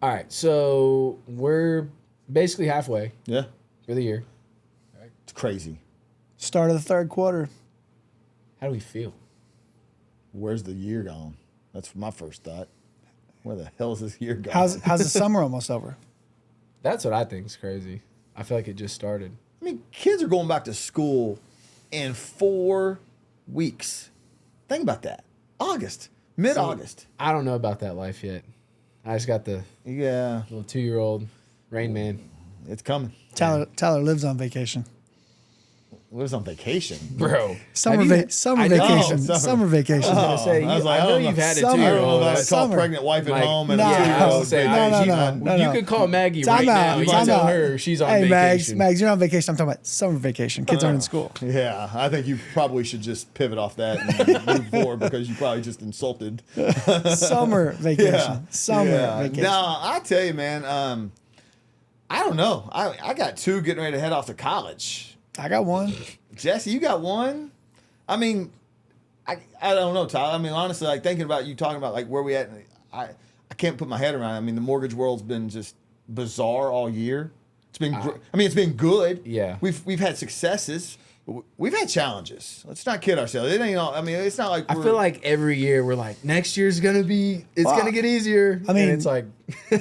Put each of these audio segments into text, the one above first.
All right, so we're basically halfway Yeah, for the year. it's crazy. Start of the third quarter. How do we feel? Where's the year gone? That's my first thought. Where the hell is this year gone? How's the summer almost over? That's what I think is crazy. I feel like it just started. I mean, kids are going back to school in 4 weeks. Think about that. August, mid-August. I don't know about that life yet. I just got the Yeah, little 2-year-old Rain Man. it's coming. Tyler lives on vacation. Lives on vacation. Bro. Summer Have you- vacation. Oh, summer. Summer vacation. I was gonna say, I was you- like, I I know don't you've know. had a Summer. I don't know 2-year-old. about That's- to call Summer. pregnant wife at Like, home and nah, a Yeah, I was 2-year-old gonna say, No, no, vacation. no. You could call Maggie Time right out, now. You time tell out. her she's on Hey, vacation. Mags, you're on vacation. I'm talking about summer vacation. Kids aren't in school. Yeah, I think you probably should just pivot off that and move forward because you probably just insulted. Summer vacation. Summer Yeah. vacation. No, I tell you, man. I don't know. I got 2 getting ready to head off to college. I got one. Jesse, you got 1. I mean, I don't know, Tyler. I mean, honestly, like thinking about you talking about like where we at. I can't put my head around it. I mean, the mortgage world's been just bizarre all year. It's been. I mean, it's been good. Yeah. We've had successes. We've had challenges. Let's not kid ourselves. It ain't all. I mean, it's not like I feel like every year we're like, next year's gonna be, it's Well, gonna get easier. I mean, and it's like,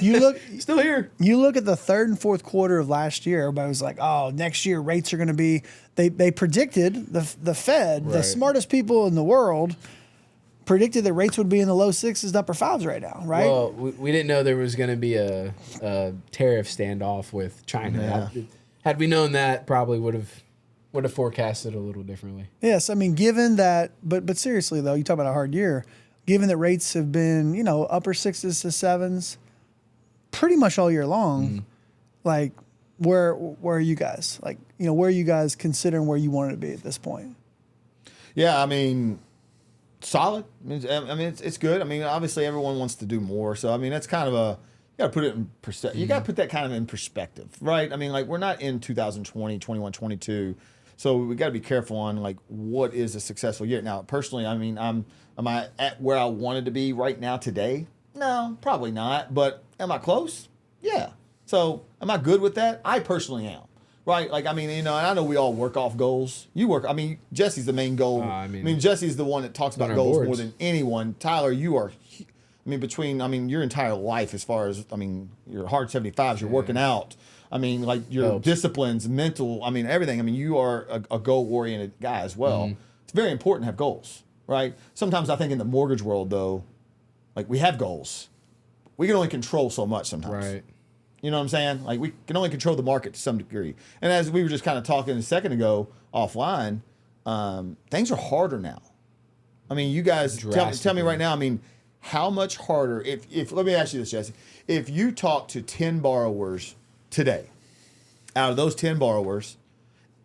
You look still here. You look at the third and fourth quarter of last year. Everybody was like, "Oh, next year rates are going to be." They predicted the Fed, the Right. smartest people in the world, predicted that rates would be in the low 6s to upper 5s right now. Right? Well, we didn't know there was gonna be a tariff standoff with China. Yeah. Had we known that, probably would have forecasted a little differently. Yes. I mean, given that, but seriously though, you talk about a hard year. Given that rates have been upper 6s to 7s, pretty much all year long, like where are you guys? Like where are you guys considering where you wanted to be at this point? Yeah, I mean, solid. I mean, it's good. I mean, obviously everyone wants to do more. So I mean, that's kind of you got to put it in perspective. You got to put that kind of in perspective, right? I mean, like we're not in 2020, 21, 22. So we got to be careful on like what is a successful year. Now, personally, I mean, am I at where I wanted to be right now today? No, probably not. But am I close? Yeah. So am I good with that? I personally am. Right? Like, I mean, and I know we all work off goals. You work, I mean, Jesse's the main goal. I mean, Jesse's the one that talks about on our goals boards. more than anyone. Tyler, you are, I mean, your entire life as far as, I mean, your hard 75s, you're working out. I mean, like your Helps. disciplines, mental, I mean, everything. I mean, you are a goal-oriented guy as well. It's very important to have goals, right? Sometimes I think in the mortgage world, though, like we have goals. We can only control so much sometimes. Right. You know what I'm saying? Like we can only control the market to some degree. And as we were just kind of talking a second ago offline, things are harder now. I mean, you guys tell me Drastically. right now. I mean, how much harder? If let me ask you this, Jesse. If you talk to 10 borrowers today, out of those 10 borrowers,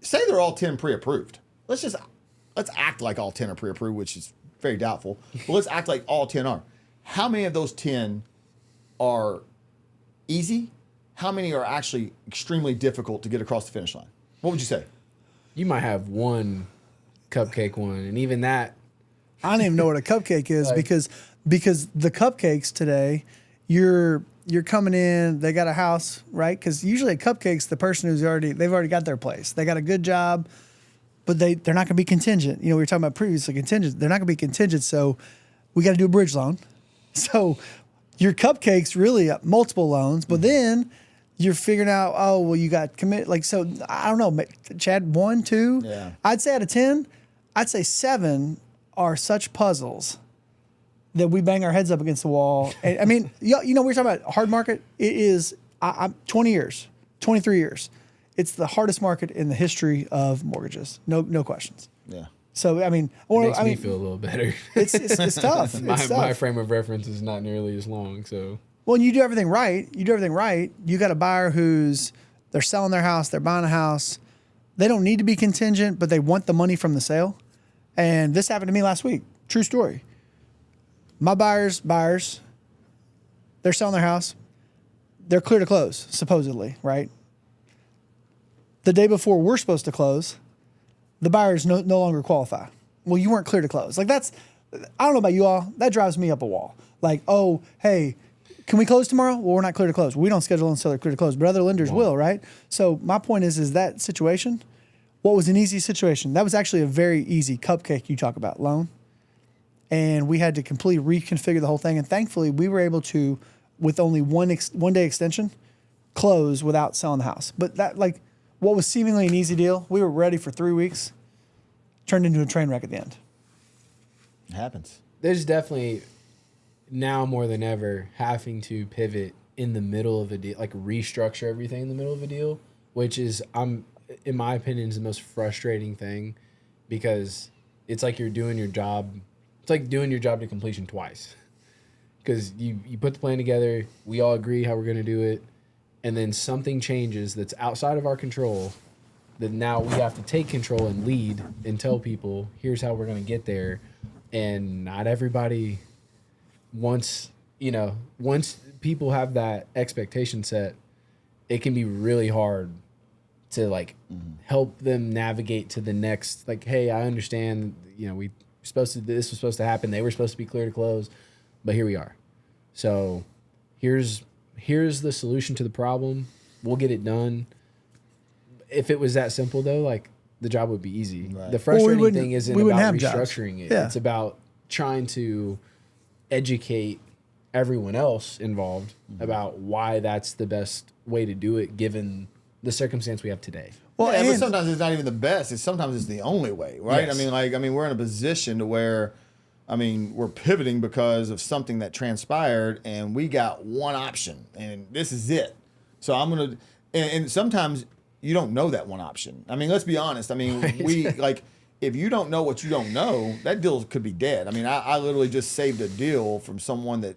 say they're all 10 pre-approved. Let's act like all 10 are pre-approved, which is very doubtful. But let's act like all 10 are. How many of those 10 are easy? How many are actually extremely difficult to get across the finish line? What would you say? You might have one cupcake one, and even that. I don't even know what a cupcake is Like- because the cupcakes today, you're coming in, they got a house, right? Because usually at cupcakes, the person they've already got their place. They got a good job, but they're not going to be contingent. We were talking about previously contingent. They're not going to be contingent, so we got to do a bridge loan. So your cupcakes really multiple loans, but then you're figuring out, oh, well, you got commit. Like, so I don't know, Chad, 1, 2. Yeah. I'd say out of 10, I'd say 7 are such puzzles that we bang our heads up against the wall. And, I mean, we were talking about hard market. It is, I'm 20 years, 23 years. It's the hardest market in the history of mortgages. No questions. Yeah. So, I mean, It makes me feel a little better. it's tough. It's tough. My frame of reference is not nearly as long, so. Well, you do everything right. You got a buyer they're selling their house, they're buying a house. They don't need to be contingent, but they want the money from the sale. And this happened to me last week. True story. My buyers, they're selling their house. They're clear to close, supposedly, right? The day before we're supposed to close, the buyers no longer qualify. Well, you weren't clear to close. Like I don't know about you all, that drives me up a wall. Like, oh, hey, Can we close tomorrow? Well, we're not clear to close. We don't schedule until they're clear to close, but other lenders will, right? So my point is that situation, what was an easy situation? That was actually a very easy Cupcake you talk about loan. And we had to completely reconfigure the whole thing. And thankfully, we were able to, with only one day extension, close without selling the house. But that, like, what was seemingly an easy deal, we were ready for 3 weeks, turned into a train wreck at the end. It happens. There's definitely now more than ever having to pivot in the middle of a deal, like restructure everything in the middle of a deal, which is, in my opinion, is the most frustrating thing, because it's like you're doing your job. It's like doing your job to completion twice, because you put the plan together, we all agree how we're going to do it, and then something changes that's outside of our control, that now we have to take control and lead and tell people, here's how we're going to get there. And not everybody wants, once people have that expectation set, it can be really hard to help them navigate to the next, hey, I understand, this was supposed to happen. They were supposed to be clear to close, but here we are. So here's the solution to the problem. We'll get it done. If it was that simple though, the job would be easy. Right. The frustrating thing isn't about restructuring it. Yeah. It's about trying to educate everyone else involved about why that's the best way to do it given the circumstance we have today. Well, but sometimes it's not even the best. Sometimes it's the only way, right? Yes. We're in a position to where, we're pivoting because of something that transpired, and we got one option, and this is it. So I'm gonna, and sometimes you don't know that one option. Let's be honest. If you don't know what you don't know, that deal could be dead. I literally just saved a deal from someone that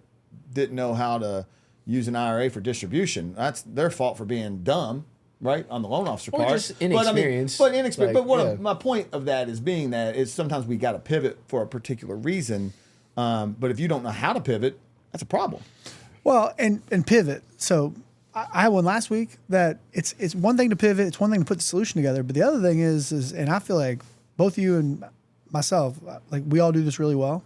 didn't know how to use an IRA for distribution. That's their fault for being dumb, right, on the loan officer part. Just inexperience. My point of that is being that is sometimes we got to pivot for a particular reason. But if you don't know how to pivot, that's a problem. Well, and pivot. So I had one last week that it's one thing to pivot, it's one thing to put the solution together, but the other thing is, and I feel like both you and myself, we all do this really well.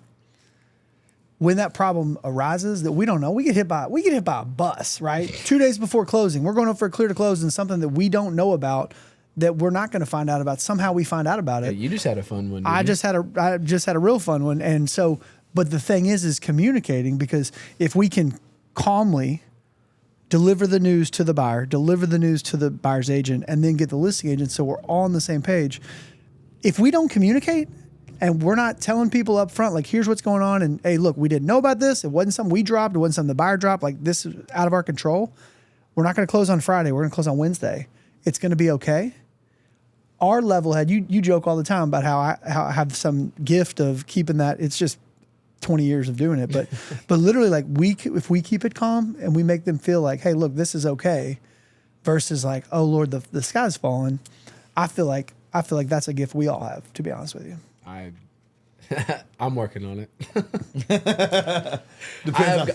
When that problem arises that we don't know, we get hit by a bus, right? 2 days before closing, we're going up for a clear to close, and something that we don't know about, that we're not going to find out about. Somehow we find out about it. Yeah, you just had a fun one. I just had a real fun one, and so. But the thing is communicating, because if we can calmly deliver the news to the buyer, deliver the news to the buyer's agent, and then get the listing agent so we're all on the same page. If we don't communicate and we're not telling people up front, here's what's going on, and hey, look, we didn't know about this. It wasn't something we dropped. It wasn't something the buyer dropped. This is out of our control. We're not going to close on Friday. We're going to close on Wednesday. It's going to be okay. Our level head, you joke all the time about how I have some gift of keeping that. It's just 20 years of doing it, but literally if we keep it calm and we make them feel like, hey, look, this is okay, versus oh Lord, the sky's falling. I feel like that's a gift we all have, to be honest with you. I'm working on it.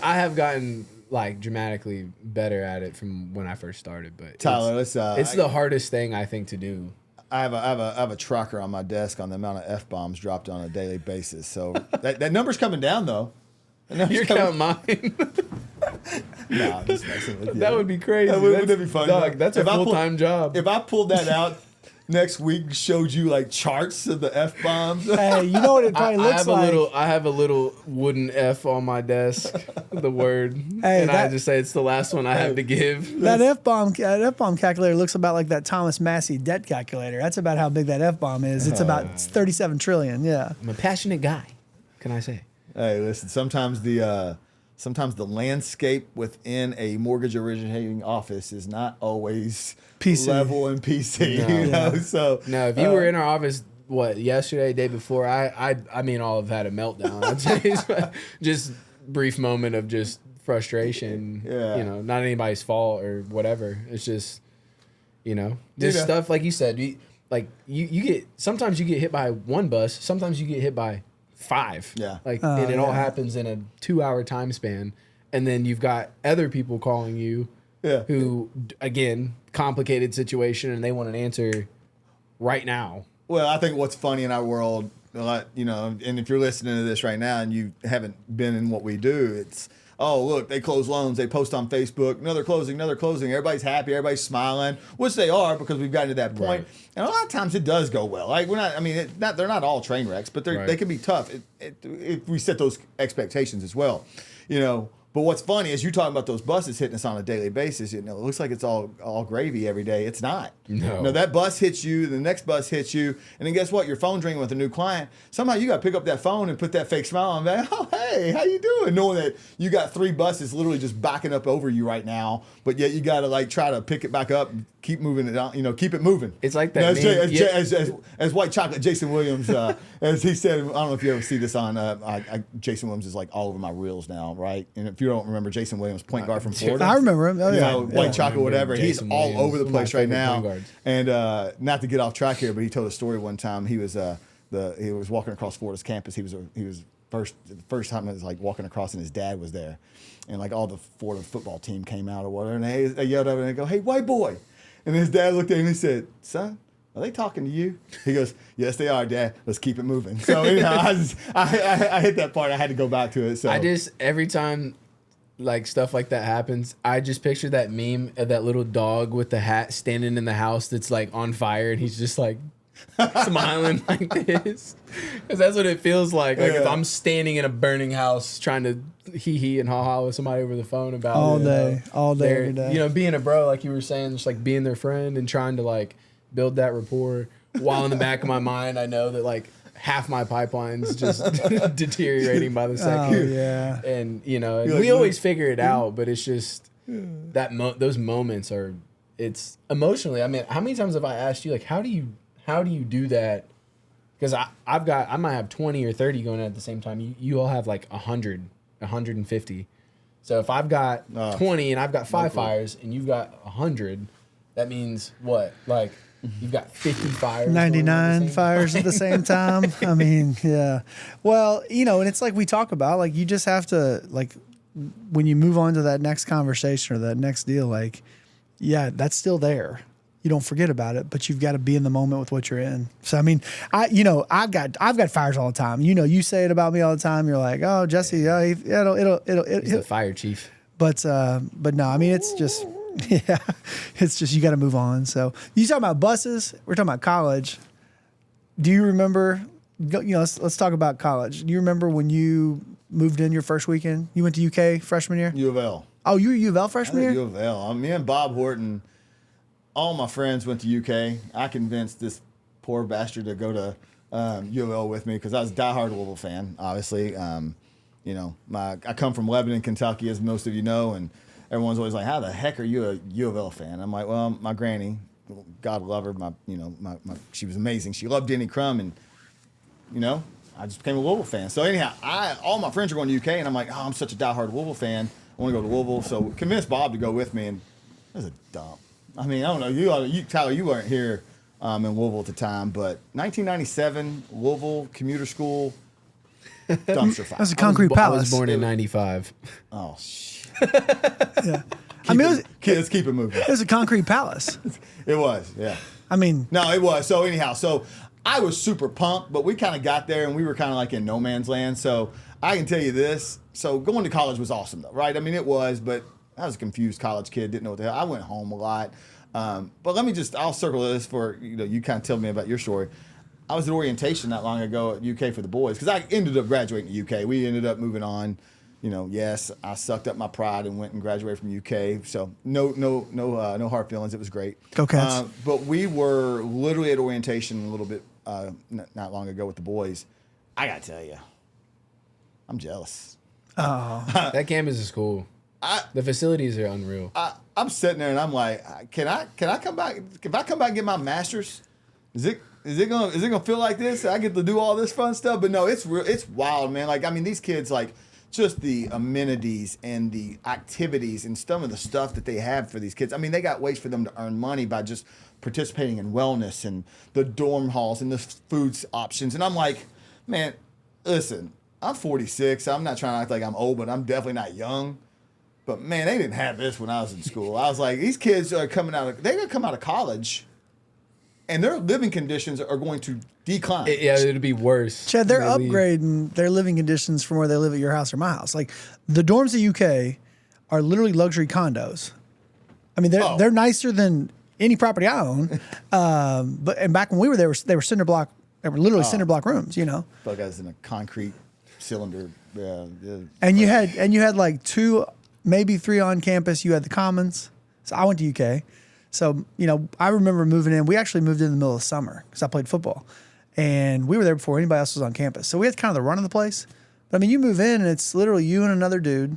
I have gotten dramatically better at it from when I first started, but Tyler, it's the hardest thing I think to do. I have a tracker on my desk on the amount of F-bombs dropped on a daily basis. So that number's coming down though. You're counting mine. No, I'm just messing with you. That would be crazy. Wouldn't that be fun? Dog, that's a full-time job. If I pulled that out next week, showed you charts of the F-bombs. Hey, you know what it probably looks like? I have a little wooden F on my desk, the word. Hey, and I just say it's the last one I have to give. That F-bomb calculator looks about like that Thomas Massey debt calculator. That's about how big that F-bomb is. It's about 37 trillion, yeah. I'm a passionate guy, can I say? Hey, listen, sometimes the landscape within a mortgage originating office is not always PC. Level and PC. No. So no, if you were in our office, yesterday, day before, I all have had a meltdown. I'd say just brief moment of just frustration. Yeah. Not anybody's fault or whatever. It's just, stuff like you said. You get sometimes you get hit by one bus. Sometimes you get hit by 5. Yeah. And it all happens in a 2-hour time span, and then you've got other people calling you. Yeah. Who, again, complicated situation, and they want an answer right now. Well, I think what's funny in our world, and if you're listening to this right now and you haven't been in what we do, it's oh, look, they close loans. They post on Facebook, another closing. Everybody's happy. Everybody's smiling, which they are because we've gotten to that point. Right. And a lot of times it does go well. Like we're not, I mean, they're not all train wrecks, but Right. they can be tough if we set those expectations as well, you know. But what's funny is you talking about those buses hitting us on a daily basis. You know, it looks like it's all gravy every day. It's not. No. That bus hits you, the next bus hits you, and then guess what? Your phone's ringing with a new client. Somehow you got to pick up that phone and put that fake smile on. Like, oh, hey, how you doing? Knowing that you got 3 buses literally just backing up over you right now, but yet you got to like try to pick it back up and keep moving it on. You know, keep it moving. It's like that. As White Chocolate, Jason Williams, as he said, I don't know if you ever see this on. Jason Williams is like all over my reels now, right? And if you don't remember Jason Williams, point guard from Florida, I remember him. Oh, you yeah. know, White Chocolate, whatever. He's Jason all Williams, over the one of my place right favorite now. point guards. And not to get off track here, but he told a story one time. He was he was walking across Florida's campus. He was the first time it was like walking across, and his dad was there, and like all the Florida football team came out or whatever, and they yelled over and they go, "Hey, white boy!" And his dad looked at him and he said, "Son, are they talking to you?" He goes, "Yes, they are, Dad. Let's keep it moving." So anyhow, I hit that part. I had to go back to it. So Every time like stuff like that happens, I just picture that meme of that little dog with the hat standing in the house that's like on fire, and he's just like smiling like this, because that's what it feels like. Like if I'm standing in a burning house trying to hee and ha ha with somebody over the phone about All it, day, every day. You know, being a bro, like you were saying, just like being their friend and trying to like build that rapport. While in the back of my mind, I know that like half my pipeline's just deteriorating by the second. Oh, yeah. And you know, You're we like, always figure it out, but it's just that those moments are. It's emotionally. I mean, how many times have I asked you like, how do you do that? Because I might have 20 or 30 going at the same time. You all have like 100, 150. So if I've got 20 and I've got 5 fires and you've got 100, that means what? Like you've got 50 fires. 99 fires at the same time. I mean, yeah. Well, you know, and it's like we talk about, like you just have to, like when you move on to that next conversation or that next deal, like, yeah, that's still there. You don't forget about it, but you've got to be in the moment with what you're in. So I mean, I've got fires all the time. You know, you say it about me all the time. You're like, oh, Jesse, He's the fire chief. But no, I mean, it's just, yeah, it's just, you got to move on. So you talking about buses, we're talking about college. Do you remember, you know, let's talk about college. Do you remember when you moved in your first weekend? You went to UK freshman year? UofL. Oh, you were UofL freshman year? UofL. Me and Bob Horton, all my friends went to UK. I convinced this poor bastard to go to UofL with me because I was a diehard Louisville fan, obviously. You know, I come from Lebanon, Kentucky, as most of you know, and everyone's always like, how the heck are you a UofL fan? I'm like, well, my granny, God love her, she was amazing. She loved Denny Crum, and, you know, I just became a Louisville fan. So anyhow, all my friends are going to UK, and I'm like, oh, I'm such a diehard Louisville fan. I want to go to Louisville. So convinced Bob to go with me, and it was a dump. I mean, I don't know. You Tyler, you weren't here in Louisville at the time, but 1997, Louisville commuter school, dumpster fire. That's a concrete palace. I was born in 95. Oh, shit. Yeah. I mean, Let's keep it moving. it was a concrete palace. It was, yeah. I mean, No, it was. So anyhow, I was super pumped, but we kind of got there and we were kind of like in no man's land. So I can tell you this. So going to college was awesome though, right? I mean, it was, but I was a confused college kid, didn't know what the hell. I went home a lot. But I'll circle this for, you know, you kind of tell me about your story. I was at orientation not long ago at UK for the boys because I ended up graduating to UK. We ended up moving on. You know, yes, I sucked up my pride and went and graduated from UK. So no hard feelings. It was great. Go Cats. But we were literally at orientation a little bit not long ago with the boys. I gotta tell you, I'm jealous. oh, That campus is cool. The facilities are unreal. I'm sitting there and I'm like, can I come back? If I come back and get my master's, is it gonna feel like this? I get to do all this fun stuff, but no, it's wild, man. Like, I mean, these kids, like, just the amenities and the activities and some of the stuff that they have for these kids. I mean, they got ways for them to earn money by just participating in wellness and the dorm halls and the food options. And I'm like, man, listen, I'm 46. I'm not trying to act like I'm old, but I'm definitely not young. But man, they didn't have this when I was in school. I was like, these kids are they're gonna come out of college and their living conditions are going to decline. Yeah, it'd be worse. Chad, they're when they leave. upgrading their living conditions from where they live at your house or my house. Like the dorms at UK are literally luxury condos. I mean, they're nicer than any property I own. But back when we were there, they were cinder block. They were literally cinder block rooms. You know, But guys in a concrete cylinder. Yeah. and you had like 2, maybe 3 on campus. You had the commons. So I went to UK. So, you know, I remember moving in. We actually moved in the middle of summer because I played football. And we were there before anybody else was on campus. So we had kind of the run of the place. But I mean, you move in and it's literally you and another dude.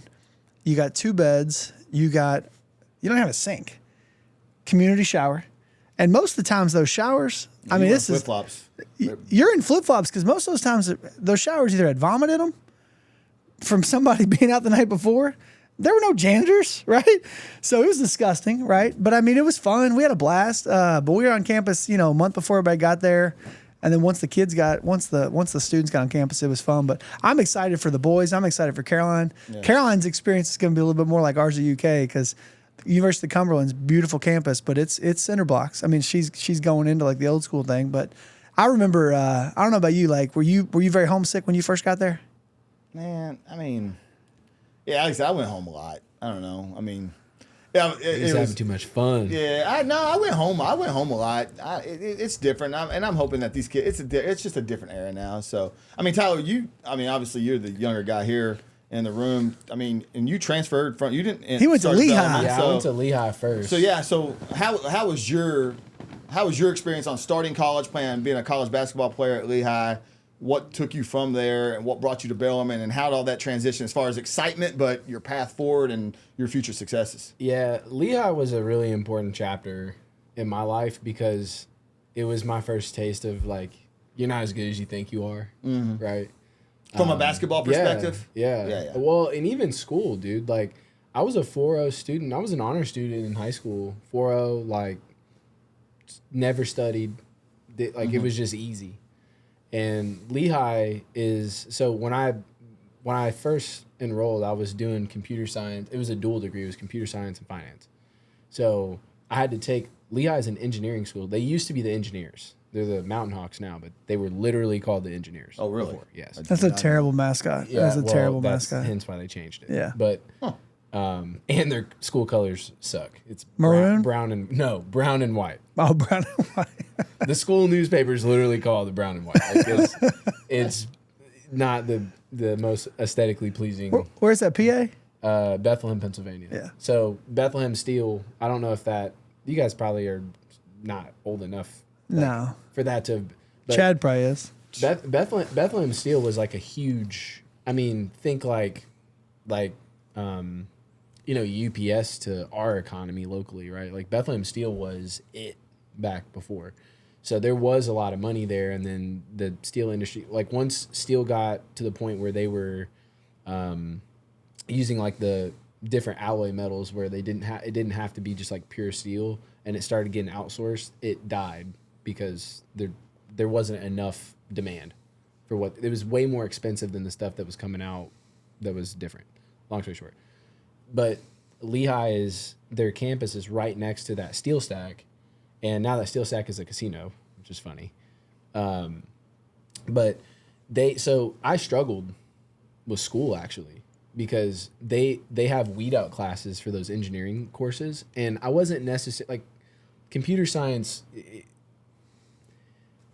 You got 2 beds. You don't have a sink. Community shower. And most of the times those showers, I mean, this is flip-flops. You're in flip-flops because most of those times those showers either had vomit in them from somebody being out the night before. There were no janitors, right? So it was disgusting, right? But I mean, it was fun. We had a blast. But we were on campus, you know, a month before everybody got there. And then once the students got on campus, it was fun. But I'm excited for the boys. I'm excited for Caroline. Yeah. Caroline's experience is going to be a little bit more like ours at UK because University of Cumberland's beautiful campus, but it's cinder blocks. I mean, she's going into like the old school thing. But I remember, I don't know about you, like were you very homesick when you first got there? Man, I mean, yeah, like I said, I went home a lot. I don't know. I mean, yeah, It was having too much fun. Yeah, I went home. I went home a lot. It's different, and I'm hoping that these kids. It's just a different era now. So, I mean, Tyler, obviously you're the younger guy here in the room. I mean, and you transferred from. You didn't. He went to Lehigh. Yeah, I went to Lehigh first. So yeah, so how was your experience on starting college, playing, being a college basketball player at Lehigh? What took you from there, and what brought you to Bellarmine, and how did all that transition as far as excitement, but your path forward and your future successes? Yeah, Lehigh was a really important chapter in my life because it was my first taste of like, you're not as good as you think you are, right? From a basketball perspective? Yeah. Well, and even school, dude. Like, I was a 4.0 student. I was an honor student in high school. 4.0, like, never studied. Like, it was just easy. And Lehigh is, so when I first enrolled, I was doing computer science. It was a dual degree. It was computer science and finance. So I had to take, Lehigh is an engineering school. They used to be the engineers. They're the Mountain Hawks now, but they were literally called the engineers. Oh, really? Before. Yes. That's a terrible mascout. Yeah, That's a terrible mascot. Hence why they changed it. Yeah. But, and their school colors suck. It's maroon, brown and white. Oh, brown and white. The school newspaper is literally called the brown and white. Like it's not the most aesthetically pleasing. Where's that, PA? Bethlehem, Pennsylvania. Yeah. So Bethlehem Steel, I don't know if that, you guys probably are not old enough. No. For that to. Chad probably is. Bethlehem Steel was like a huge, I mean, think like UPS to our economy locally, right? Like Bethlehem Steel was it back before. So there was a lot of money there, and then the steel industry, like once steel got to the point where they were using like the different alloy metals where it didn't have to be just like pure steel, and it started getting outsourced, it died because there wasn't enough demand for what it was. Way more expensive than the stuff that was coming out that was different. Long story short. But Lehigh their campus is right next to that steel stack. And now that steel stack is a casino, which is funny. But so I struggled with school actually, because they have weed out classes for those engineering courses. And I wasn't necessarily, like computer science,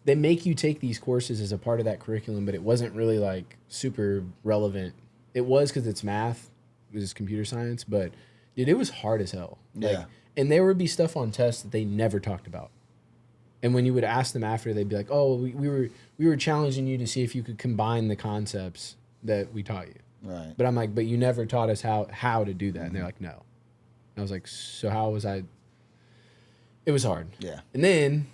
they make you take these courses as a part of that curriculum, but it wasn't really like super relevant. It was because it's math. It was computer science, but dude, it was hard as hell. Yeah. And there would be stuff on tests that they never talked about. And when you would ask them after, they'd be like, "Oh, we were challenging you to see if you could combine the concepts that we taught you." Right. But I'm like, "But you never taught us how to do that." And they're like, "No." And I was like, "So how was I?" It was hard. Yeah. And then,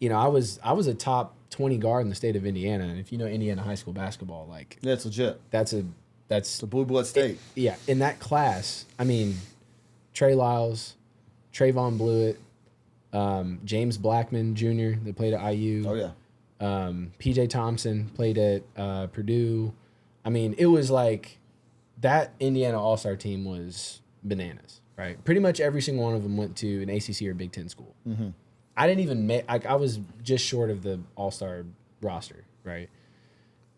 I was a top 20 guard in the state of Indiana, and if you know Indiana high school basketball, like that's legit. That's a blue blood state. In that class, I mean, Trey Lyles, Trayvon Blewett, James Blackman Jr. They played at IU. Oh yeah. PJ Thompson played at Purdue. I mean, it was like that Indiana All-Star team was bananas, right? Pretty much every single one of them went to an ACC or Big Ten school. Mm-hmm. I didn't even make, like, I was just short of the all-star roster, right?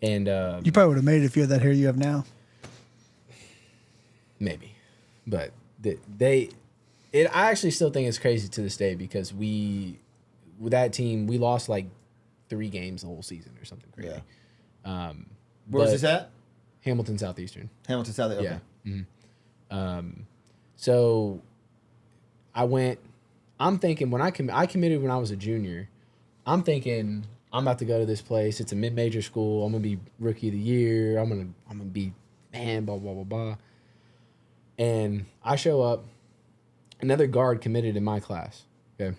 And You probably would have made it if you had that hair you have now. maybe, but I actually still think it's crazy to this day because with that team, we lost like 3 games the whole season or something crazy. Yeah. Where was this at? Hamilton Southeastern. Hamilton South. Okay. Yeah. Mm-hmm. So I'm thinking when I committed when I was a junior, I'm thinking I'm about to go to this place. It's a mid-major school. I'm gonna be rookie of the year. I'm gonna be man, blah blah blah blah. And I show up. Another guard committed in my class. Okay.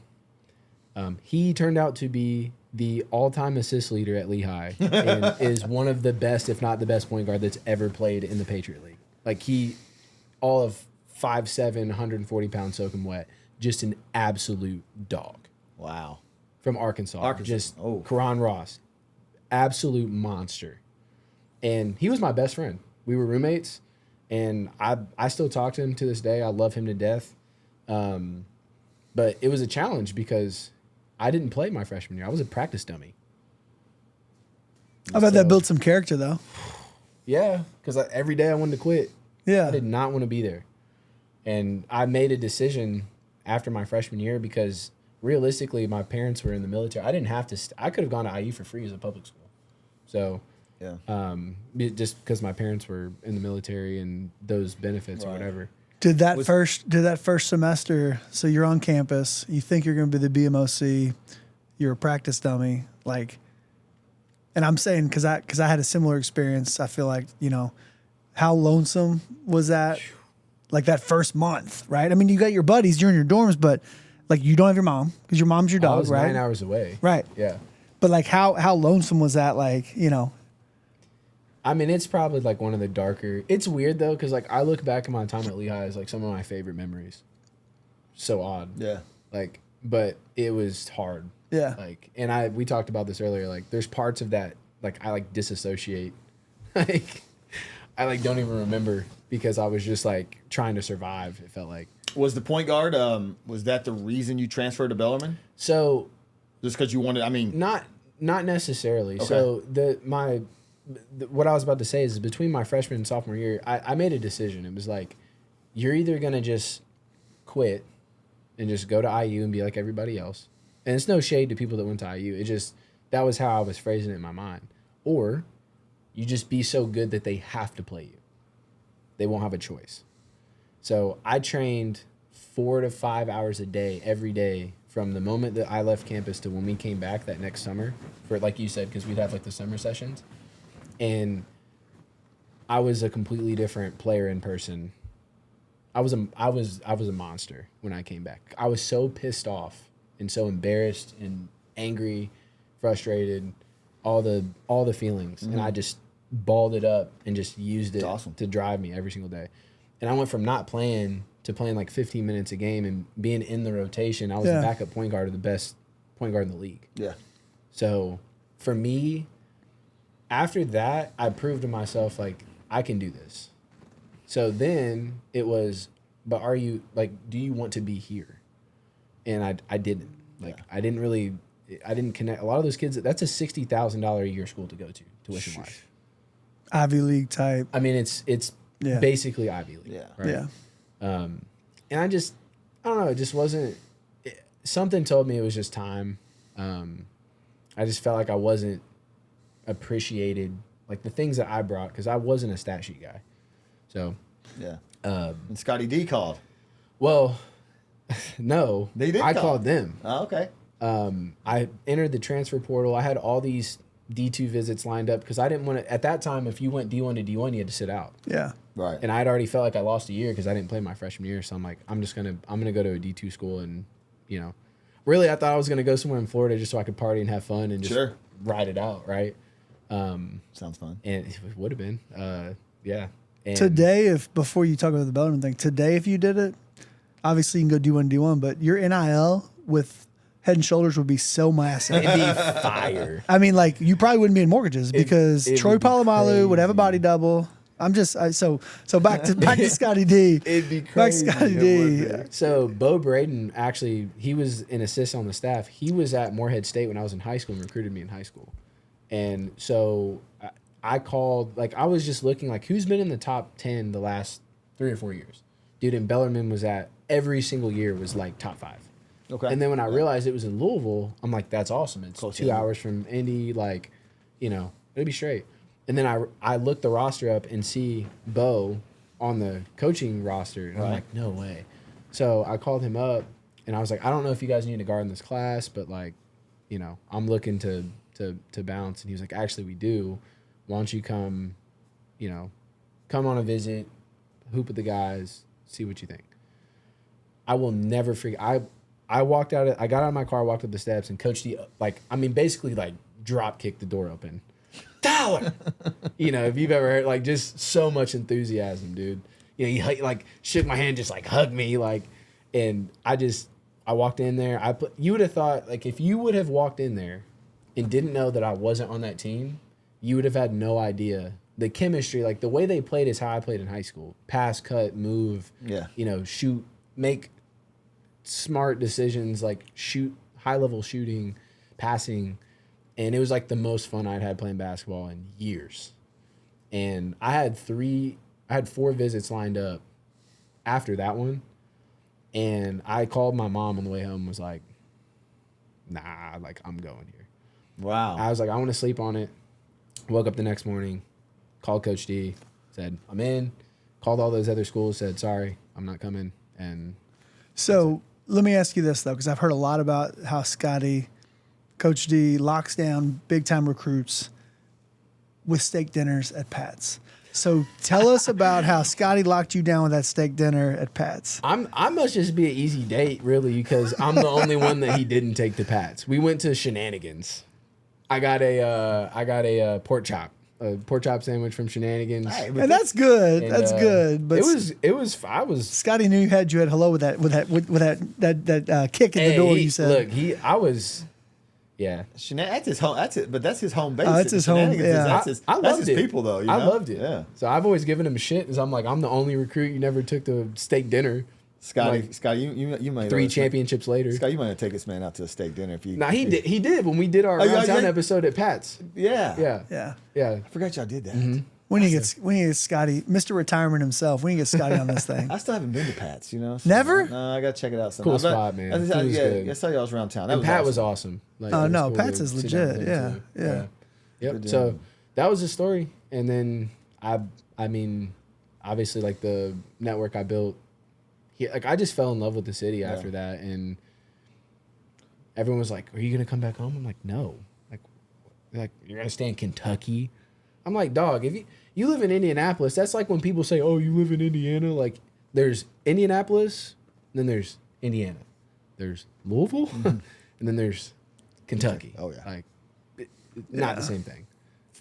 He turned out to be the all-time assist leader at Lehigh and is one of the best, if not the best, point guard that's ever played in the Patriot League. Like all of 5'7", 140 pounds soaking wet, just an absolute dog. Wow. From Arkansas. Just Karan Ross, absolute monster. And he was my best friend. We were roommates, and I still talk to him to this day. I love him to death. But it was a challenge because I didn't play my freshman year. I was a practice dummy. I bet that built some character, though. Yeah, because every day I wanted to quit. Yeah. I did not want to be there. And I made a decision after my freshman year because realistically, my parents were in the military. I didn't have to. I could have gone to IU for free as a public school. So, yeah. Just because my parents were in the military and those benefits or whatever. Did that first semester? So you're on campus. You think you're going to be the BMOC. You're a practice dummy, like. And I'm saying because I had a similar experience. I feel like how lonesome was that? Like that first month, right? I mean, you got your buddies, you're in your dorms, but like you don't have your mom because your mom's your dog, I was right? 9 hours away. Right. Yeah. But like how lonesome was that? Like, I mean, it's probably like one of the darker. It's weird though, because like I look back at my time at Lehigh as like some of my favorite memories. So odd. Yeah. Like, but it was hard. Yeah. Like, and we talked about this earlier. Like, there's parts of that like I like disassociate. Like, I like don't even remember because I was just like trying to survive. It felt like. Was the point guard? Was that the reason you transferred to Bellarmine? So. Just because you wanted? I mean. Not necessarily. Okay. So what I was about to say is between my freshman and sophomore year, I made a decision. It was like, you're either going to just quit and just go to IU and be like everybody else. And it's no shade to people that went to IU. It just, that was how I was phrasing it in my mind. Or you just be so good that they have to play you. They won't have a choice. So I trained 4 to 5 hours a day, every day, from the moment that I left campus to when we came back that next summer, for like you said, because we'd have like the summer sessions. And I was a completely different player in person. I was a monster when I came back. I was so pissed off and so embarrassed and angry, frustrated, all the feelings. Mm-hmm. And I just balled it up and just used it to drive me every single day. And I went from not playing to playing like 15 minutes a game and being in the rotation. I was the backup point guard of the best point guard in the league. Yeah. So for me, after that, I proved to myself, like, I can do this. So then it was, but are you, like, do you want to be here? And I didn't. Like, I didn't connect. A lot of those kids, that's a $60,000 a year school to go to, tuition-wise. Ivy League type. I mean, it's basically Ivy League. Yeah. Right? Yeah. And I don't know, it just wasn't, something told me it was just time. I just felt like I wasn't appreciated, like the things that I brought, because I wasn't a stat sheet guy. So. Yeah. And Scotty D called. Well, no. They did I called them. Oh, okay. I entered the transfer portal. I had all these D2 visits lined up because I didn't want to, at that time, if you went D1 to D1, you had to sit out. Yeah. Right. And I'd already felt like I lost a year because I didn't play my freshman year. So I'm like, I'm gonna go to a D2 school and, really I thought I was gonna go somewhere in Florida just so I could party and have fun and just ride it out, right? Sounds fun. And it would have been, yeah. And today, before you talk about the Bellarmine thing, today if you did it, obviously you can go D1, but your NIL with Head and Shoulders would be so massive. It'd be fire. I mean, like, you probably wouldn't be in mortgages because Troy Polamalu would have a body double. So back to Scotty D. It'd be Back crazy. to Scotty D. So Bo Braden, actually, he was an assistant on the staff. He was at Morehead State when I was in high school and recruited me in high school. And so I called, like, I was just looking, like, who's been in the top 10 the last 3 or 4 years? Dude, and Bellarmine was at, every single year was, like, top 5. Okay. And then when I realized it was in Louisville, I'm like, that's awesome. It's Close 2 hours from Indy, like, it'll be straight. And then I looked the roster up and see Bo on the coaching roster. And I'm like, no way. So I called him up, and I was like, I don't know if you guys need a guard in this class, but, like, I'm looking to bounce. And he was like, actually, we do. Why don't you come on a visit, hoop with the guys, see what you think. I will never forget. I got out of my car, walked up the steps, and Coach D, basically, like, drop kicked the door open. Tyler! If you've ever heard, like, just so much enthusiasm, dude. He, like, shook my hand, just, like, hugged me, like, and I walked in there. You would have thought, like, if you would have walked in there and didn't know that I wasn't on that team, you would have had no idea. The chemistry, like, the way they played is how I played in high school. Pass, cut, move, shoot, make smart decisions, like, shoot, high-level shooting, passing. And it was, like, the most fun I'd had playing basketball in years. And I had 4 visits lined up after that one. And I called my mom on the way home and was like, nah, like, I'm going here. Wow. I was like, I want to sleep on it. Woke up the next morning, called Coach D, said, I'm in. Called all those other schools, said, sorry, I'm not coming. And so let me ask you this, though, because I've heard a lot about how Coach D locks down big-time recruits with steak dinners at Pat's. So tell us about how Scotty locked you down with that steak dinner at Pat's. I must just be an easy date, really, because I'm the only one that he didn't take to Pat's. We went to Shenanigans. I got a pork chop sandwich from Shenanigans. Right, and that's good. And, that's good. But I was Scotty knew you had hello with that kick in the door. You said, look, I was. Yeah, That's his home. That's it. But that's his home base. That's his home. Yeah, that's his people, though. I loved it. Yeah. So I've always given him shit, because I'm like, I'm the only recruit you never took to steak dinner. Scotty, you might 3 championships later. Scotty, you might have to take this man out to a steak dinner if you. Nah, he did when we did our Around Town episode at Pat's. Yeah. Yeah. I forgot y'all did that. Mm-hmm. We need to get Scotty, Mr. Retirement himself. We need to get Scotty on this thing. I still haven't been to Pat's, So, Never? No, I gotta check it out sometime. Cool spot, man. I saw y'all was around town. Pat was awesome. Like, no, cool Pat's is legit. Yeah. Yep. So that was the story, and then I mean, obviously, like, the network I built. I just fell in love with the city after that, and everyone was like, "Are you gonna come back home?" I'm like, "No." Like you're gonna stay in Kentucky? I'm like, dog, if you live in Indianapolis, that's like when people say, "Oh, you live in Indiana." Like, there's Indianapolis, then there's Indiana, there's Louisville, and then there's Kentucky. Oh yeah, like not the same thing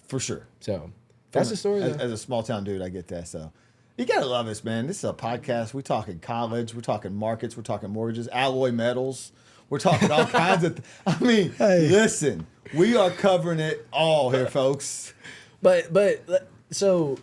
for sure. So that's the story. As a small town dude, I get that. So you gotta love us, man. This is a podcast. We're talking college. We're talking markets. We're talking mortgages, alloy metals. We're talking all kinds of. Listen, we are covering it all here, folks. But so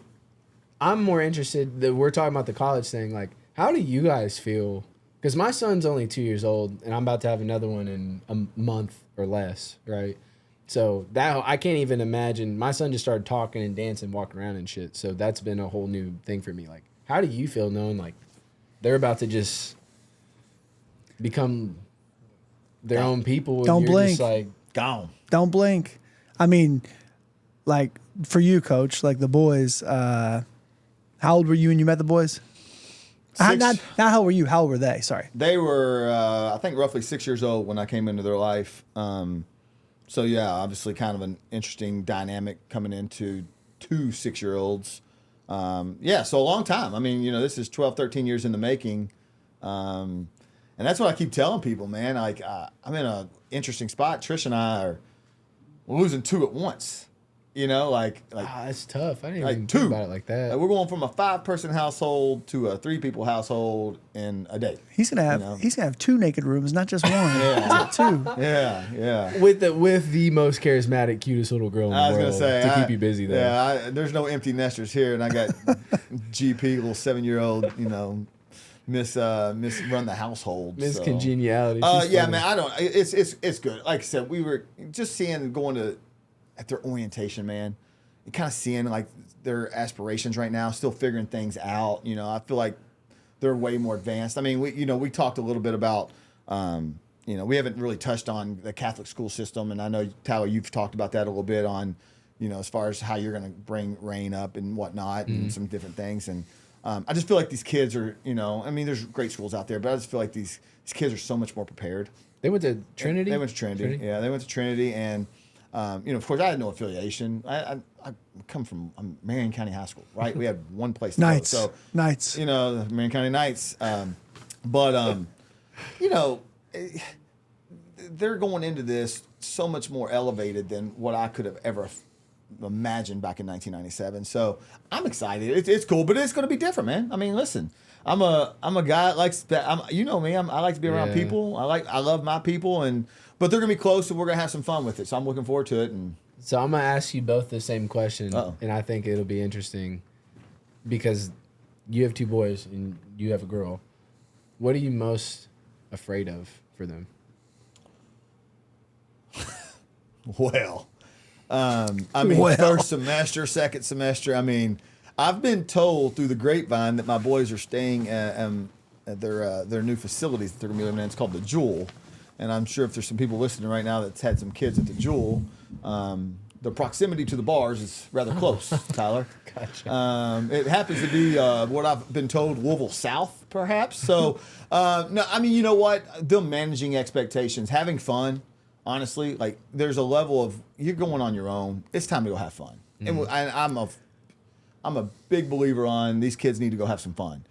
I'm more interested that we're talking about the college thing. Like, how do you guys feel? Because my son's only 2 years old, and I'm about to have another one in a month or less, right? So that I can't even imagine. My son just started talking and dancing, walking around and shit. So that's been a whole new thing for me. Like, how do you feel knowing, like, they're about to just become their own people? Don't blink. Just like, gone. Don't blink. I mean, like, for you, Coach, like the boys, how old were you when you met the boys? Not how old were you? How old were they? Sorry. They were, I think, roughly 6 years old when I came into their life. So, yeah, obviously kind of an interesting dynamic coming into 2 6-year-olds. So a long time. I mean, this is 12, 13 years in the making. And that's what I keep telling people, man. Like, I'm in an interesting spot. Trish and I are losing 2 at once. You know, like That's tough. I didn't like even two. think about it like that. Like we're going from a 5-person household to a 3-people household in a day. He's gonna have 2 naked rooms, not just one. Yeah. Two. Yeah. With the most charismatic, cutest little girl in the I was world gonna say to keep you busy there. Yeah, there's no empty nesters here, and I got GP, little 7-year-old, you know, miss run the household. Miss so. Congeniality. Yeah, man, I don't. It's good. Like I said, we were just going at their orientation, man. And kind of seeing like their aspirations right now, still figuring things out. You know, I feel like they're way more advanced. I mean, we talked a little bit about, we haven't really touched on the Catholic school system, and I know Tyler, you've talked about that a little bit on, as far as how you're going to bring rain up and whatnot, and some different things. And I just feel like these kids are, there's great schools out there, but I just feel like these kids are so much more prepared. They went to Trinity. They went to Trinity. Yeah, they went to Trinity, and of course, I had no affiliation. I come from Marion County High School, right? We had one place to Knights. go. So Knights. the Marion County Knights. They're going into this so much more elevated than what I could have ever imagined back in 1997. So I'm excited. It's cool, but it's going to be different, man. I mean, listen, I'm a guy that likes that. I like to be around people. I love my people, but they're going to be close, and we're going to have some fun with it. So I'm looking forward to it. And So I'm going to ask you both the same question, Uh-oh. and I think it'll be interesting because you have 2 boys and you have a girl. What are you most afraid of for them? Well, first semester, second semester. I mean, I've been told through the grapevine that my boys are staying at their new facilities that they're going to be living in. It's called the Jewel. And I'm sure if there's some people listening right now that's had some kids at the Jewel, the proximity to the bars is rather close, Tyler. Gotcha. It happens to be what I've been told, Louisville South, perhaps. So, no, I mean, you know what? Them managing expectations, having fun, honestly, like there's a level of you're going on your own. It's time to go have fun. And I'm a big believer on these kids need to go have some fun.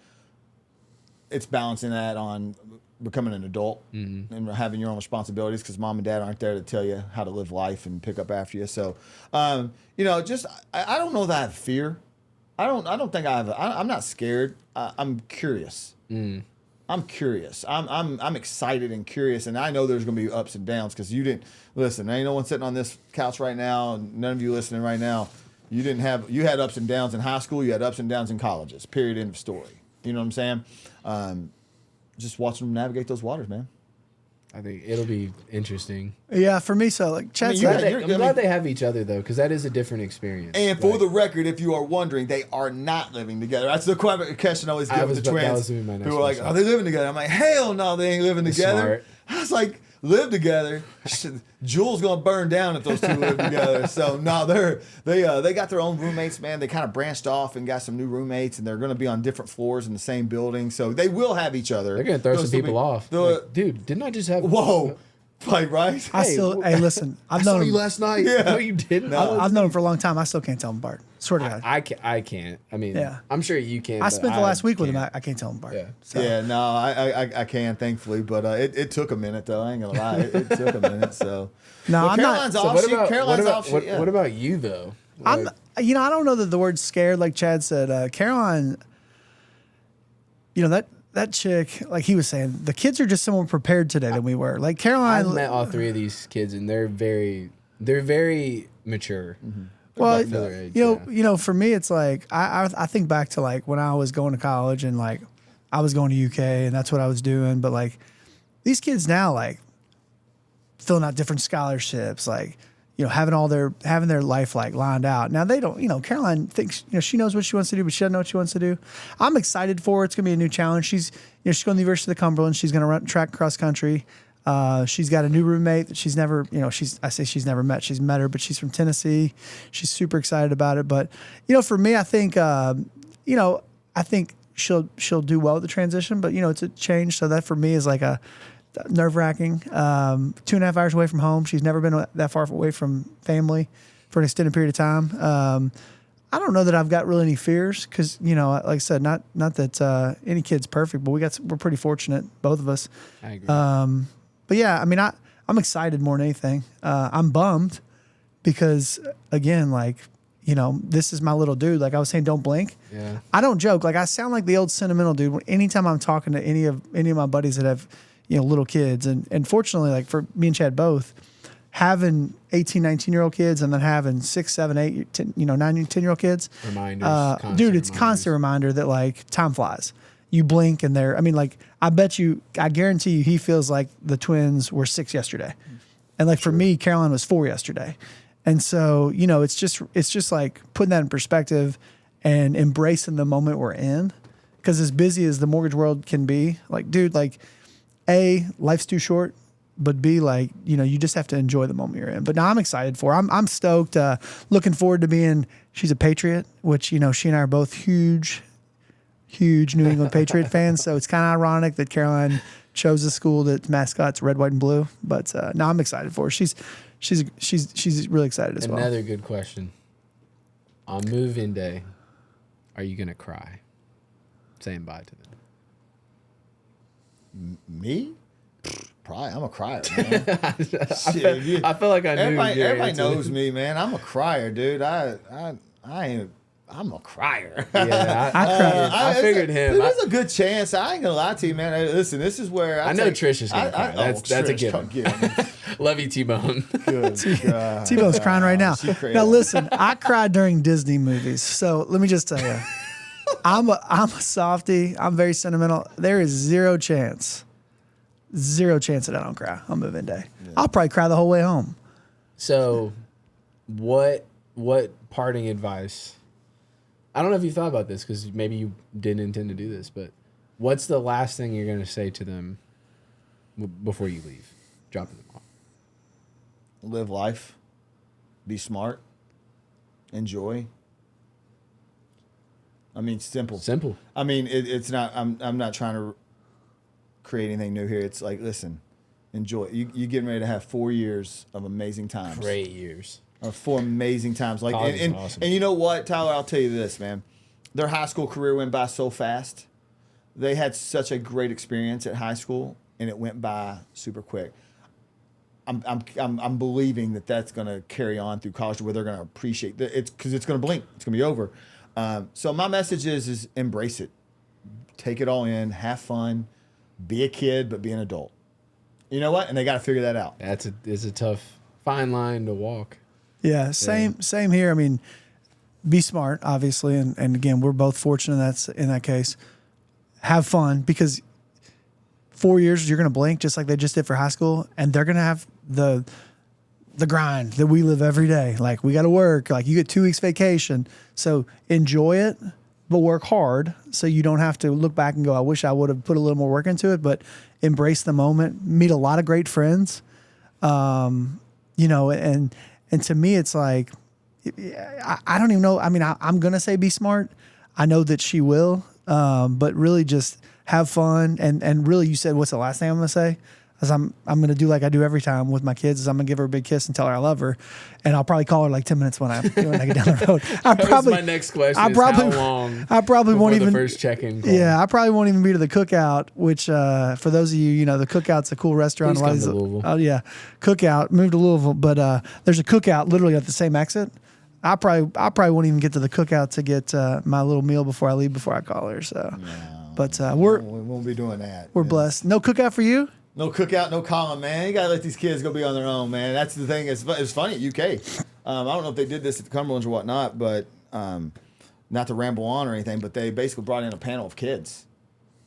It's balancing that on becoming an adult and having your own responsibilities because mom and dad aren't there to tell you how to live life and pick up after you. So, I don't know that I have fear. I don't think I have. I'm not scared. I'm curious. I'm curious. I'm excited and curious, and I know there's going to be ups and downs because you didn't listen. There ain't no one sitting on this couch right now. None of you listening right now. You had ups and downs in high school. You had ups and downs in colleges. Period. End of story. You know what I'm saying? Just watching them navigate those waters, man. I think it'll be interesting. Yeah, for me, so like Chad I'm glad they have each other though, because that is a different experience. And for the record, if you are wondering, they are not living together. That's the question I always give the twins who are like, "Are they living together?" I'm like, "Hell no, they ain't living together." Smart. I was like, "Live together." Jewel's gonna burn down if those two live together. So no, they got their own roommates, man. They kind of branched off and got some new roommates, and they're gonna be on different floors in the same building. So they will have each other. They're gonna throw some people off. Like, dude, didn't I just have? Whoa. Like, right? Hey, listen, I've I saw known you him. last night. Yeah. No, you didn't. I've known him for a long time. I still can't tell him apart. Swear to God. I can't. I mean, Yeah. I'm sure you can. I spent the last week with him. can't. I can't tell him apart. Yeah. So. Yeah, no, I can, thankfully, but it took a minute though. I ain't gonna lie, it took a minute. So No, well, I'm Caroline's not. off. Caroline's off. What about you though? I don't know that the word scared, like Chad said. Caroline, that chick, like he was saying, the kids are just so more prepared today than we were. Like Caroline, I've met all 3 of these kids, and they're very mature. well, for their age, for me, it's like I think back to like when I was going to college and like I was going to UK and that's what I was doing. But like these kids now, like filling out different scholarships, like having their life like lined out. Now they don't, Caroline thinks, she knows what she wants to do, but she doesn't know what she wants to do. I'm excited for her. It's going to be a new challenge. She's going to the University of the Cumberland. She's going to run track cross country. She's got a new roommate that she's never, I say she's never met. She's met her, but she's from Tennessee. She's super excited about it. But, for me, I think, I think she'll do well with the transition, but it's a change. So that for me is like a nerve-wracking. 2.5 hours away from home. She's never been that far away from family for an extended period of time. I don't know that I've got really any fears because, like I said, not that any kid's perfect, but we're pretty fortunate, both of us. I agree. But yeah, I mean, I'm excited more than anything. I'm bummed because again, like, you know, this is my little dude. Like I was saying, don't blink. Yeah. I don't joke. Like I sound like the old sentimental dude. Anytime I'm talking to any of my buddies that have, you know, little kids, and fortunately, like for me and Chad both, having 18, 19-year-old kids and then having 6, 7, 8, 10, 9, 10-year-old kids. Reminders. Dude, it's constant reminder that like time flies. You blink and I mean, like I guarantee you he feels like the twins were 6 yesterday. And like for me, Caroline was 4 yesterday. And so, you know, it's just like putting that in perspective and embracing the moment we're in. Because as busy as the mortgage world can be, like, dude, like, A, life's too short. But B, like, you know, you just have to enjoy the moment you're in. But now I'm excited for her. I'm stoked. Looking forward to being. She's a Patriot, which, you know, she and I are both huge New England Patriot fans. So it's kind of ironic that Caroline chose a school that's mascot's red, white, and blue. But now I'm excited for her. She's really excited as well. Another good question. On move-in day, are you gonna cry saying bye to them? Me? Probably. I'm a crier, man. I feel like I knew. Everybody knows me, man. I'm a crier, dude. I ain't. I'm a crier. Yeah, I figured him. There's a good chance. I ain't gonna lie to you, man. Hey, listen, this is where I know Trish is gonna cry. That's a given. Love you, T-Bone. T-Bone's crying right now. Now listen, I cried during Disney movies. So let me just tell you, I'm a softie. I'm very sentimental. There is zero chance that I don't cry on move-in day. Yeah. I'll probably cry the whole way home. So, what parting advice? I don't know if you thought about this because maybe you didn't intend to do this, but what's the last thing you're going to say to them before you leave, dropping them off? Live life, be smart, enjoy. I mean, simple. Simple. I mean, it's not. I'm not trying to create anything new here. It's like, listen, enjoy. You getting ready to have 4 years of amazing times. Great years. Of 4 amazing times. Like, awesome. And you know what, Tyler? I'll tell you this, man. Their high school career went by so fast. They had such a great experience at high school, and it went by super quick. I'm believing that that's going to carry on through college, where they're going to appreciate it, because it's going to blink. It's going to be over. So my message is embrace it, take it all in, have fun, be a kid, but be an adult. You know what? And they got to figure that out. It's a tough, fine line to walk. Yeah, same here. I mean, be smart, obviously, and again, we're both fortunate in that case. Have fun, because 4 years you're going to blink just like they just did for high school, and they're going to have the grind that we live every day. Like, we got to work. Like, you get 2 weeks vacation, so enjoy it, but work hard so you don't have to look back and go, I wish I would have put a little more work into it. But embrace the moment, meet a lot of great friends, you know, and to me, it's like, I don't even know. I mean, I'm going to say be smart. I know that she will, but really just have fun. And really, you said, what's the last thing I'm going to say? Because I'm going to do like I do every time with my kids, is I'm going to give her a big kiss and tell her I love her. And I'll probably call her like 10 minutes when I get down the road. My next question is how long I probably won't even. The first check-in call? Yeah, I probably won't even be to the Cookout, which for those of you, the Cookout's a cool restaurant. Please come to Louisville. Oh, yeah. Cookout, moved to Louisville. But there's a Cookout literally at the same exit. I probably won't even get to the Cookout to get my little meal before I leave, before I call her. So, no, but we won't be doing that. We're blessed. No Cookout for you? No Cookout, no calling, man. You gotta let these kids go be on their own, man. That's the thing. It's funny at UK. I don't know if they did this at the Cumberlands or whatnot, but not to ramble on or anything, but they basically brought in a panel of kids,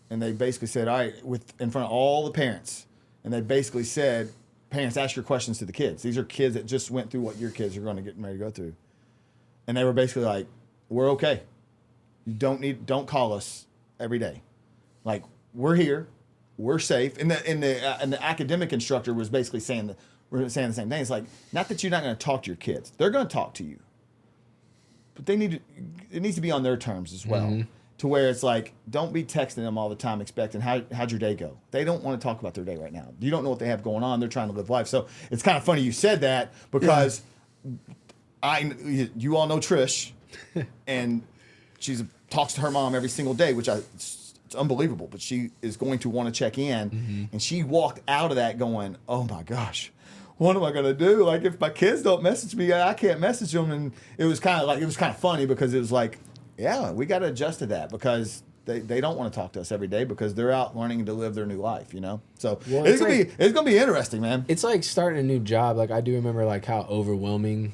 and they basically said, all right, in front of all the parents, and they basically said, parents, ask your questions to the kids. These are kids that just went through what your kids are going to get ready to go through, and they were basically like, we're okay. You don't call us every day. Like, we're here. We're safe. And the academic instructor was basically saying the same thing. It's like, not that you're not going to talk to your kids. They're going to talk to you. But it needs to be on their terms as well. Mm-hmm. To where it's like, don't be texting them all the time expecting, how'd your day go? They don't want to talk about their day right now. You don't know what they have going on. They're trying to live life. So it's kind of funny you said that, because you all know Trish, and she talks to her mom every single day, which it's unbelievable, but she is going to want to check in. Mm-hmm. And she walked out of that going, oh my gosh, what am I gonna do? Like if my kids don't message me, I can't message them. And it was kind of funny because it was like, yeah, we got to adjust to that because they don't want to talk to us every day because they're out learning to live their new life, you know. So Well, it's gonna be interesting, man. It's like starting a new job. Like I do remember like how overwhelming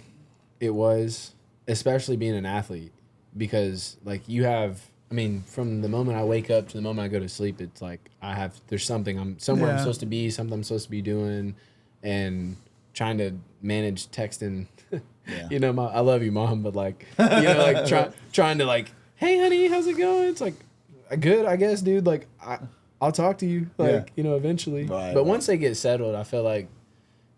it was, especially being an athlete, because like you have. I mean, from the moment I wake up to the moment I go to sleep, it's like there's something I'm supposed to be, something I'm supposed to be doing, and trying to manage texting. Yeah. You know, I love you, Mom, but like, you know, like trying to like, hey, honey, how's it going? It's like, good, I guess, dude. Like, I'll talk to you, like, you know, eventually. Right, but once they get settled, I feel like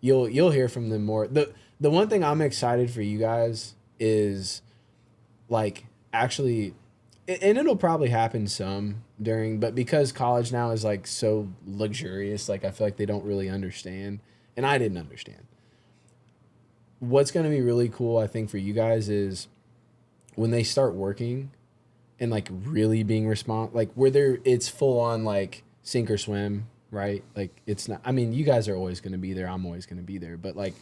you'll hear from them more. The one thing I'm excited for you guys is like actually. And it'll probably happen some but because college now is like so luxurious, like I feel like they don't really understand, and I didn't understand. What's going to be really cool, I think, for you guys is when they start working and like really being like where it's full on like sink or swim, right? Like it's not. I mean, you guys are always going to be there. I'm always going to be there, but like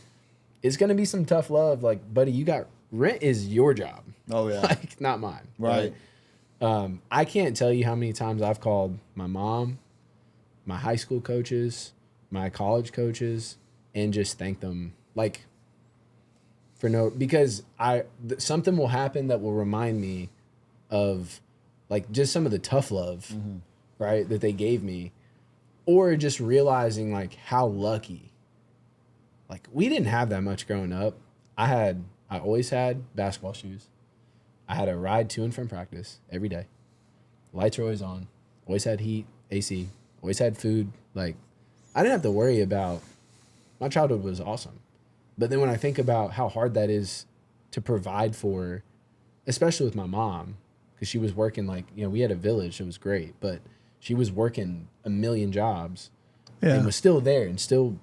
it's going to be some tough love. Like, buddy, you got rent is your job. Oh yeah, like not mine. right? I can't tell you how many times I've called my mom, my high school coaches, my college coaches, and just thank them like because something will happen that will remind me of like just some of the tough love, right, that they gave me, or just realizing like how lucky. Like we didn't have that much growing up. I always had basketball shoes. I had a ride to and from practice every day. Lights were always on. Always had heat, AC. Always had food. Like, I didn't have to worry about. My childhood was awesome. But then when I think about how hard that is to provide for, especially with my mom, because she was working like, you know, we had a village. It was great. But she was working a million jobs and was still there and still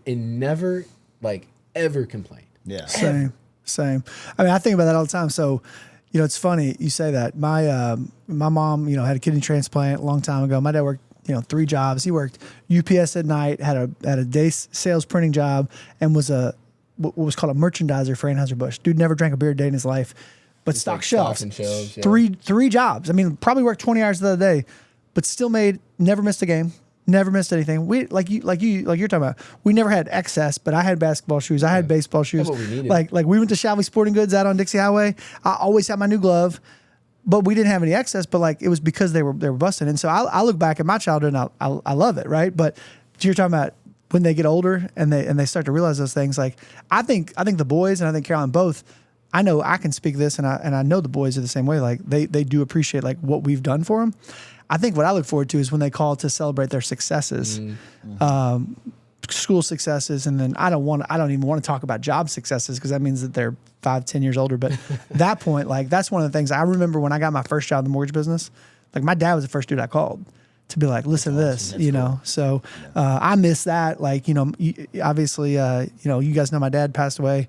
and never, like, ever complained. Yeah. Same. I mean, I think about that all the time. So, you know, it's funny you say that. My mom, you know, had a kidney transplant a long time ago. My dad worked, you know, 3 jobs. He worked UPS at night, had a day sales printing job, and was what was called a merchandiser for Anheuser-Busch. Dude never drank a beer a day in his life, but stocked like shelves. Stocking shelves, yeah. Three jobs. I mean, probably worked 20 hours the other day, but still never missed a game. Never missed anything. We like you're talking about. We never had excess, but I had basketball shoes. I had baseball shoes. That's what we needed. Like we went to Shelby Sporting Goods out on Dixie Highway. I always had my new glove, but we didn't have any excess. But like it was because they were busting. And so I look back at my childhood and I love it, right? But you're talking about when they get older and they start to realize those things. Like I think the boys and I think Caroline both. I know I can speak this and I know the boys are the same way. Like they do appreciate like what we've done for them. I think what I look forward to is when they call to celebrate their successes, school successes, and then I don't even want to talk about job successes because that means that they're 5-10 years older. But that point, like that's one of the things I remember when I got my first job in the mortgage business. Like my dad was the first dude I called to be like, listen to this, you know. So I miss that. Like obviously, you know, you guys know my dad passed away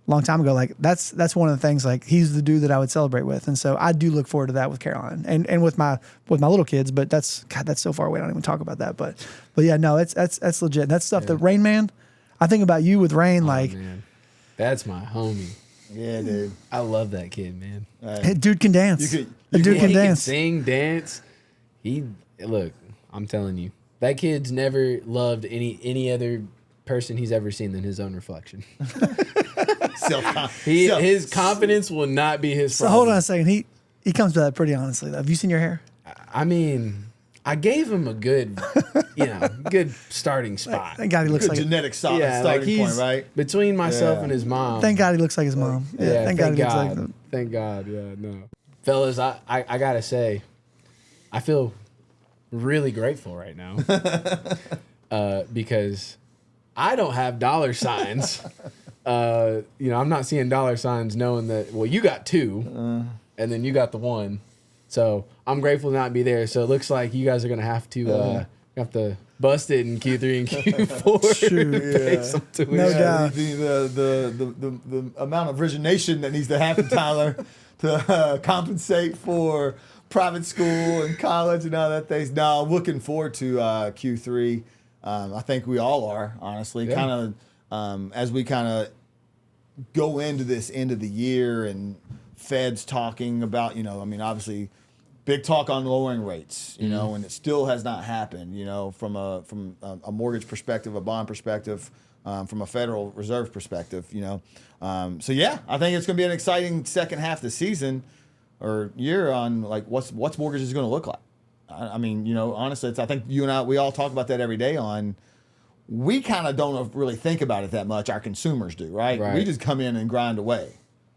a long time ago. Like that's one of the things, like he's the dude that I would celebrate with. And so I do look forward to that with Caroline and with my little kids, but that's so far away. I don't even talk about that, but yeah, no, that's legit. That's stuff that Rain Man, I think about you with Rain, Man. That's my homie. Yeah, dude. I love that kid, man. Dude can dance. Dude can He dance. can sing, dance. Look, I'm telling you, that kid's never loved any other person he's ever seen than his own reflection. His confidence will not be his problem. So hold on a second. He comes to that pretty honestly though. Have you seen your hair? I mean, I gave him a good, good starting spot. Thank God he looks Good like genetic starting he's point, right? between myself and his mom. Thank God he looks like his mom. Yeah, thank God he looks like them. Thank God. Yeah, no. Fellas, I gotta say, I feel really grateful right now because I don't have dollar signs. I'm not seeing dollar signs knowing that, well, you got 2 and then you got the 1. So I'm grateful to not be there. So it looks like you guys are going to have to bust it in Q3 and Q4. Shoot, to pay some tuition. No doubt. The amount of origination that needs to happen, Tyler, to compensate for private school and college and all that things. No, I'm looking forward to Q3. I think we all are, honestly. Yeah. Kind of as we kind of go into this end of the year and Fed's talking about, obviously big talk on lowering rates, and it still has not happened, from a mortgage perspective, a bond perspective, from a Federal Reserve perspective, So yeah, I think it's going to be an exciting second half of the season or year on like what's mortgages going to look like. Honestly, I think you and I, we all talk about that every day we kind of don't really think about it that much. Our consumers do, right? We just come in and grind away.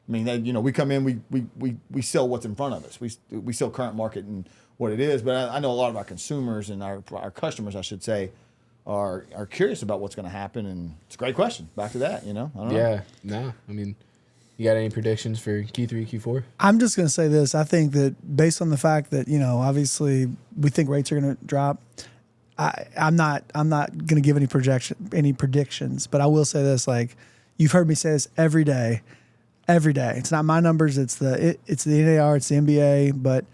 I mean, we come in, we sell what's in front of us. We sell current market and what it is. But I know a lot of our consumers and our customers, I should say, are curious about what's going to happen. And it's a great question. Back to that, I don't know. Yeah, no. I mean, you got any predictions for Q3, Q4? I'm just going to say this. I think that based on the fact that, obviously we think rates are going to drop. I'm not going to give any predictions, but I will say this, like you've heard me say this every day. It's not my numbers. It's the NAR, it's the NBA, but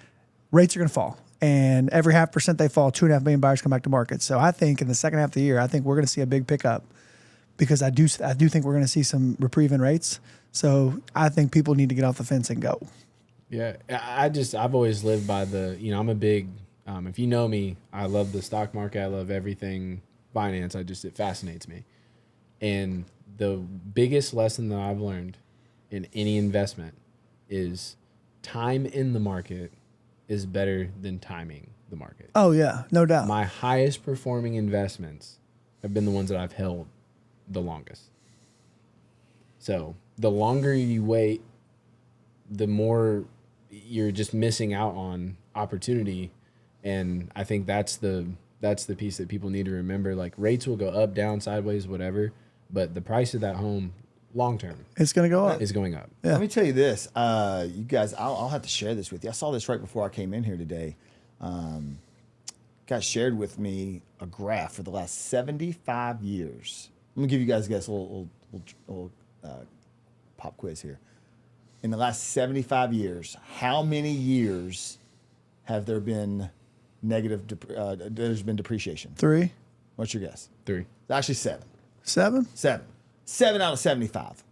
rates are going to fall. And every 0.5% they fall, 2.5 million buyers come back to market. So I think in the second half of the year, I think we're going to see a big pickup because I do think we're going to see some reprieve in rates. So I think people need to get off the fence and go. Yeah, I've always lived by I'm a big, if you know me, I love the stock market. I love everything finance. It fascinates me. And the biggest lesson that I've learned in any investment is time in the market is better than timing the market. Oh yeah, no doubt. My highest performing investments have been the ones that I've held the longest. So the longer you wait, the more you're just missing out on opportunity. And I think that's the piece that people need to remember. Like rates will go up, down, sideways, whatever, but the price of that home long term, it's going to go up. Is going up. Yeah. Let me tell you this, you guys. I'll have to share this with you. I saw this right before I came in here today. Guys shared with me a graph for the last 75 years. Let me give you guys a little pop quiz here. In the last 75 years, how many years have there been there's been depreciation? 3. What's your guess? 3. Actually 7. 7? 7 out of 75.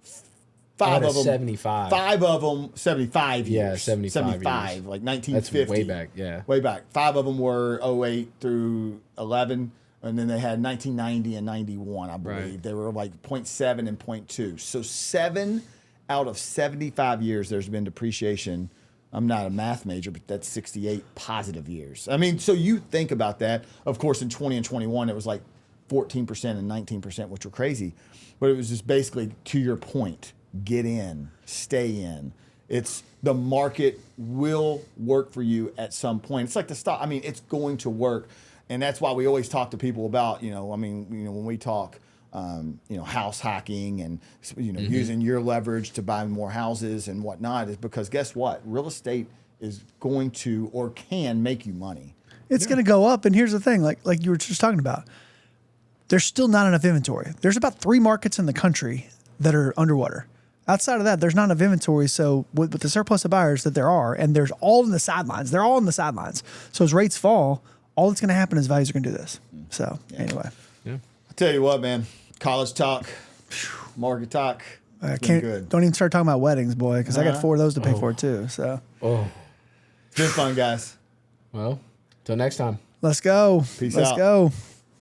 Out of 75. 5 of them, 75 years. Yeah, 75 years. Like 1950. That's way back, yeah. Way back. 5 of them were 08 through 11, and then they had 1990 and 91, I believe. Right. They were like 0.7 and 0.2. So 7 out of 75 years there's been depreciation. I'm not a math major, but that's 68 positive years. I mean, so you think about that. Of course, in 20 and 21, it was like 14% and 19%, which were crazy. But it was just basically, to your point, get in, stay in. It's the market will work for you at some point. It's like the stock. I mean, it's going to work. And that's why we always talk to people about, when we talk, house hacking and, using your leverage to buy more houses and whatnot, is because guess what? Real estate is going to or can make you money. It's going to go up. And here's the thing, like you were just talking about, there's still not enough inventory. There's about 3 markets in the country that are underwater. Outside of that, there's not enough inventory. So with the surplus of buyers that there are, and there's all in the sidelines. They're all in the sidelines. So as rates fall, all that's going to happen is values are going to do this. So anyway. Yeah. I tell you what, man, college talk, market talk. I Been good. Don't even start talking about weddings, boy, because I got 4 of those to pay for too. So It's been fun, guys. Well, till next time. Let's go. Peace Let's out. go.